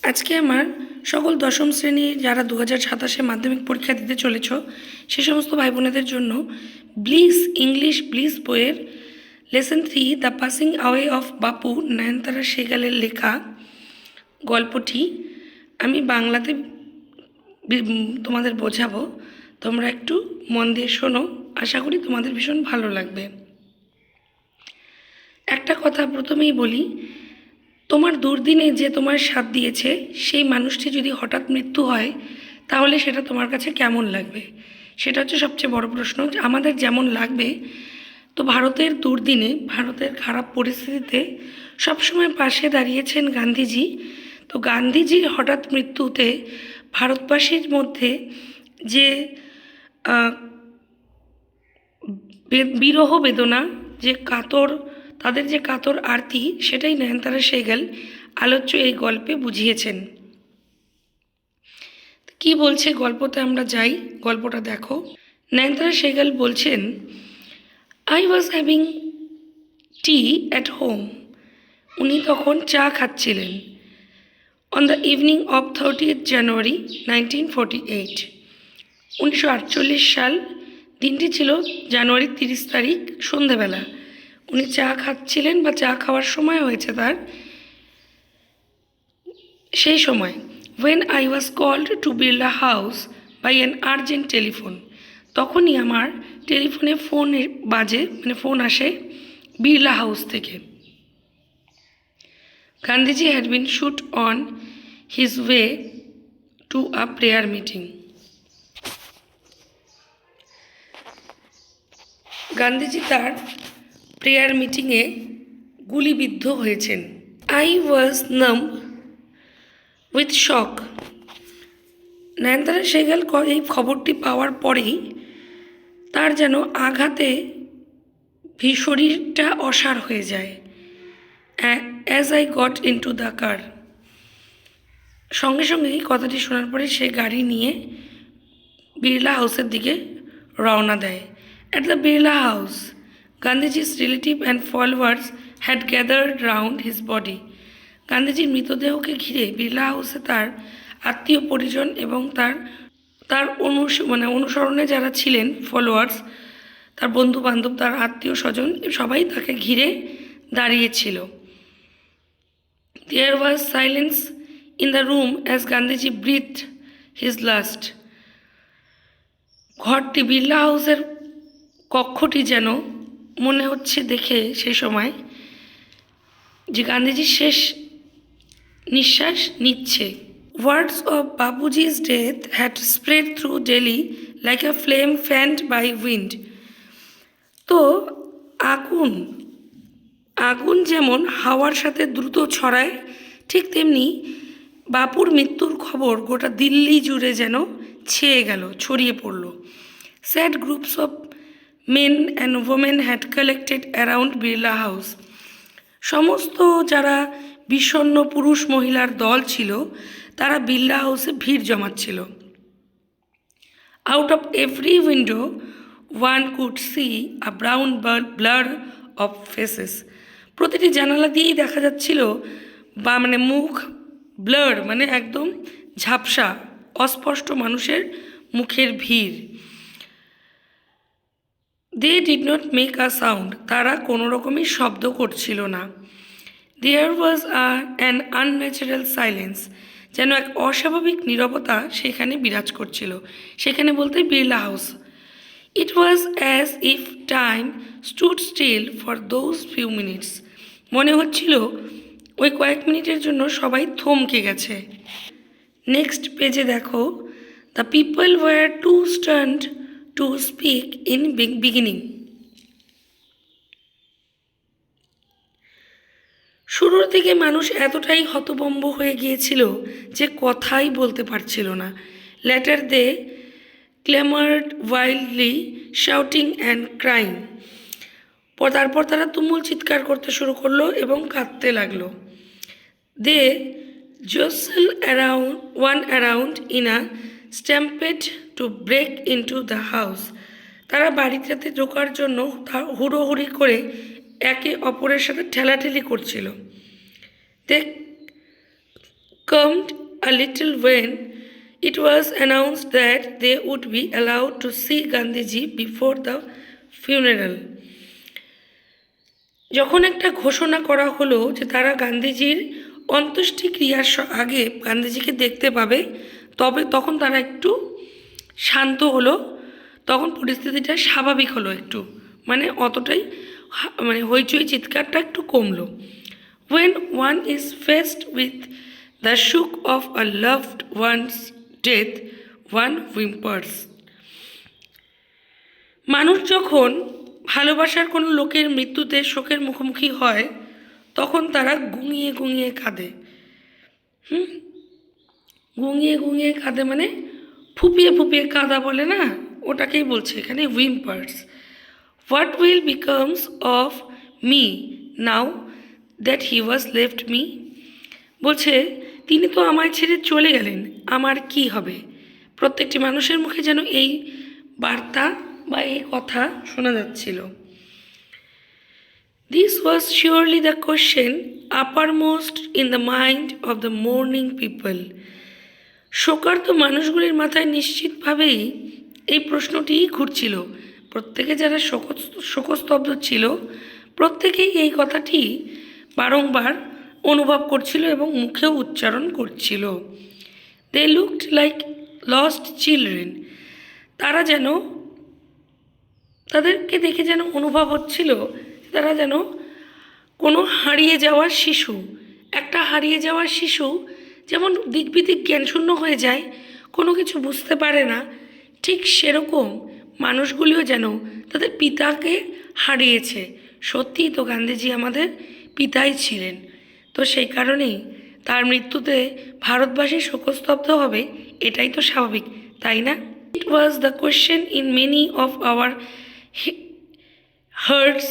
আজকে আমার সকল দশম শ্রেণীর যারা 2027 মাধ্যমিক পরীক্ষা দিতে চলেছ সে সমস্ত ভাই বোনেদের জন্য ব্লিস ইংলিশ ব্লিস বইয়ের lesson 3 the passing away of বাপু নয়নতারা সেগালের লেখা গল্পটি আমি বাংলাতে তোমাদের বোঝাবো। তোমরা একটু মন দিয়ে শোনো, আশা করি তোমাদের ভীষণ ভালো লাগবে। একটা কথা প্রথমেই বলি, তোমার দুর্দিনে যে তোমার সাথ দিয়েছে সেই মানুষটি যদি হঠাৎ মৃত্যু হয় তাহলে সেটা তোমার কাছে কেমন লাগবে, সেটা হচ্ছে সবচেয়ে বড় প্রশ্ন। আমাদের যেমন লাগবে, তো ভারতের দুর্দিনে, ভারতের খারাপ পরিস্থিতিতে সবসময় পাশে দাঁড়িয়েছেন গান্ধীজি। তো গান্ধীজির হঠাৎ মৃত্যুতে ভারতবাসীর মধ্যে যে বিরহ বেদনা, যে কাতর, তাদের যে কাতর আরতি, সেটাই নয়নতারা সেগাল আলোচ্য এই গল্পে বুঝিয়েছেন। কি বলছে গল্পতে আমরা যাই, গল্পটা দেখো। নয়নতারা সেগাল বলছেন, I was having tea at home. উনি তখন চা খাচ্ছিলেন। On the evening of 30th January 1948, 1948 সাল, দিনটি ছিল জানুয়ারির 30 তারিখ সন্ধেবেলা। উনি চা খাচ্ছিলেন বা চা খাওয়ার সময় হয়েছে তার, সেই সময় when I was called to Birla House by an urgent telephone, তখনই আমার টেলিফোনে ফোন বাজে, মানে ফোন আসে বিড়লা হাউস থেকে। Gandhiji had been shoot on his way to a prayer meeting. Gandhiji তার প্রেয়ার মিটিংয়ে গুলিবিদ্ধ হয়েছেন। আই ওয়াজ নাম উইথ শক। নয়নতারা সেগাল এই খবরটি পাওয়ার পরেই তার যেন আঘাতে শরীরটা অসাড় হয়ে যায়। As I got into the car, সঙ্গে সঙ্গেই কথাটি শোনার পরে সে গাড়ি নিয়ে বিড়লা হাউসের দিকে রওনা দেয়। At the Birla house, Gandhiji's relative and followers had gathered round his body. গান্ধীজির মৃতদেহকে ঘিরে বিড়লা হাউসে তার আত্মীয় পরিজন এবং তার অনুসরণে যারা ছিলেন ফলোয়ার্স, তার বন্ধু বান্ধব, তার আত্মীয় স্বজন, সবাই তাকে ঘিরে দাঁড়িয়েছিল। There was silence in the room as Gandhiji breathed his last. ঘরটি, বিড়লা হাউসের কক্ষটি যেন মনে হচ্ছে দেখে সে সময় যে গান্ধীজি শেষ নিঃশ্বাস নিচ্ছে। Words of Bapuji's death had spread through Delhi like a flame fanned by wind. তো আগুন যেমন হাওয়ার সাথে দ্রুত ছড়ায়, ঠিক তেমনি বাপুর মৃত্যুর খবর গোটা দিল্লি জুড়ে যেন ছেয়ে গেল, ছড়িয়ে পড়ল। Sad groups of men and women had collected around Birla house. সমস্ত যারা বিষণ্ণ পুরুষ মহিলার দল ছিল তারা বিড়লা হাউসে ভিড় জমাচ্ছিল। Out of every window one could see a brown blur of faces. প্রতিটি জানালা দিয়েই দেখা যাচ্ছিল মুখ ব্লার, মানে একদম ঝাপসা, অস্পষ্ট মানুষের মুখের ভিড়। They did not make a sound, তারা কোনো রকমই শব্দ করছিল না। There was an unnatural silence, যেন এক অস্বাভাবিক নীরবতা সেখানে বিরাজ করছিল, সেখানে বলতে Birla House. It was as if time stood still for those few minutes, মনে হচ্ছিল ওই কয়েক মিনিটের জন্য সবাই থমকে গেছে। নেক্সট পেজে দেখো, the people were to stand to speak in beginning. শুরুর দিকে মানুষ এতটাই হতভম্ব হয়ে গিয়েছিল যে কথাই বলতে পারছিল না। Later they clamoured wildly shouting and crying. তারপর তারা তুমুল চিৎকার করতে শুরু করলো এবং কাঁদতে লাগলো। They jostled around in a stampede to break into the house. তারা বাড়িটাতে ঢোকার জন্য হুড়োহুড়ি করে একে অপরের সাথে ঠেলাঠেলি করছিল। দে calmed a little when it was announced that they would be allowed to see Gandhiji before the funeral. যখন একটা ঘোষণা করা হলো যে তারা গান্ধীজির অন্ত্যেষ্টিক্রিয়ার আগে গান্ধীজিকে দেখতে পাবে, তখন তারা একটু শান্ত হলো, তখন পরিস্থিতিটা স্বাভাবিক হলো একটু, মানে অতটাই মানে হইচই চিৎকারটা একটু কমলো। When one is faced with the shock of a loved one's death, one whimpers. মানুষ যখন ভালোবাসার কোনো লোকের মৃত্যুতে শোকের মুখোমুখি হয় তখন তারা গুঙিয়ে গুঙিয়ে কাঁদে। গুঙিয়ে গুঙিয়ে কাঁদে মানে ফুপিয়ে ফুপিয়ে কাঁদা বলে না, ওটাকেই বলছে এখানে whimpers. What will becomes of me now that he was left me? বলছে তিনি তো আমায় ছেড়ে চলে গেলেন, আমার কি হবে? প্রত্যেকটি মানুষের মুখে যেন এই বার্তা বা এই কথা শোনা যাচ্ছিল। This was surely the question uppermost in the mind of the mourning people. শোকার্ত মানুষগুলির মাথায় নিশ্চিতভাবেই এই প্রশ্নটিই ঘুরছিল। প্রত্যেকে যারা শোকস্তব্ধ ছিল প্রত্যেকেই এই কথাটি বারংবার অনুভব করছিল এবং মুখেও উচ্চারণ করছিল। They looked like lost children. তারা যেন, তাদেরকে দেখে যেন অনুভব হচ্ছিল তারা যেন কোনো হারিয়ে যাওয়ার শিশু। একটা হারিয়ে যাওয়ার শিশু যেমন দিকবিদিক জ্ঞানশূন্য হয়ে যায়, কোনো কিছু বুঝতে পারে না, ঠিক সেরকম মানুষগুলিও যেন তাদের পিতাকে হারিয়েছে। সত্যিই তো গান্ধীজি আমাদের পিতাই ছিলেন, তো সেই কারণেই তার মৃত্যুতে ভারতবাসী শোকস্তব্ধ হবে, এটাই তো স্বাভাবিক, তাই না? It was the question in many of our hearts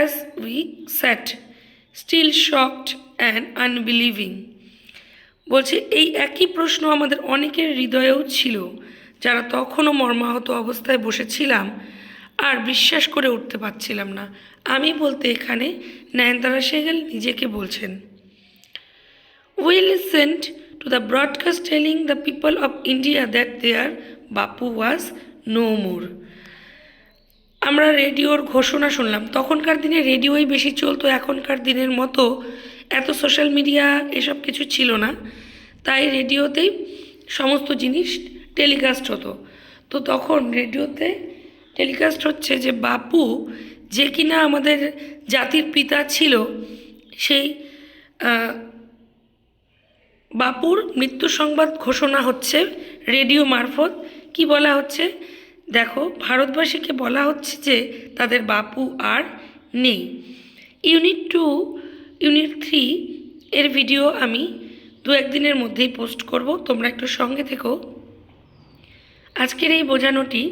as we sat, still shocked and unbelieving. বলছে এই একই প্রশ্ন আমাদের অনেকের হৃদয়েও ছিল, যারা তখনও মর্মাহত অবস্থায় বসেছিলাম আর বিশ্বাস করে উঠতে পারছিলাম না। আমি বলতে এখানে নয়নতারা সেহগল নিজেকে বলছেন। We listened to the broadcast telling the people of India that their Bapu was no more. আমরা রেডিওর ঘোষণা শুনলাম। তখনকার দিনে রেডিওই বেশি চলতো, এখনকার দিনের মতো এত সোশ্যাল মিডিয়া এসব কিছু ছিল না, তাই রেডিওতেই সমস্ত জিনিস টেলিকাস্ট হতো। তো তখন রেডিওতে টেলিকাস্ট হচ্ছে যে বাপু, যে কিনা আমাদের জাতির পিতা ছিল, সেই বাপুর মৃত্যু সংবাদ ঘোষণা হচ্ছে রেডিও মারফত। কি বলা হচ্ছে দেখো, ভারতবাসীকে বলা হচ্ছে যে তাদের বাপু আর নেই। ইউনিট 2, ইউনিট 3 এর ভিডিও আমি 2-1 দিনের মধ্যেই পোস্ট করব, তোমরা একটু সঙ্গে থেকো। আজকের এই বোঝানোটি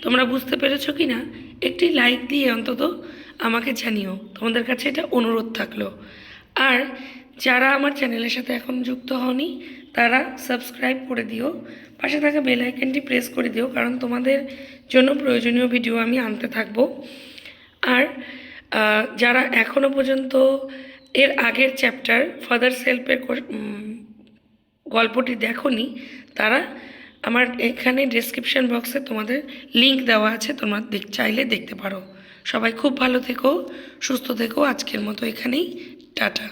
তোমরা বুঝতে পেরেছো কি না একটি লাইক দিয়ে অন্তত আমাকে জানিও, তোমাদের কাছে এটা অনুরোধ থাকলো। আর যারা আমার চ্যানেলের সাথে এখন যুক্ত হওনি তারা সাবস্ক্রাইব করে দিও, পাশে থাকা বেল আইকনটি প্রেস করে দিও, কারণ তোমাদের জন্য প্রয়োজনীয় ভিডিও আমি আনতে থাকবো। আর যারা এখনও পর্যন্ত এর আগের চ্যাপ্টার ফাদার সেলফের গল্পটি দেখোনি তারা আমার এখানে ডেসক্রিপশন বক্সে তোমাদের লিংক দেওয়া আছে, তোমরা চাইলে দেখতে পারো। সবাই খুব ভালো থেকো, সুস্থ থেকো। আজকের মতো এখানেই টাটা।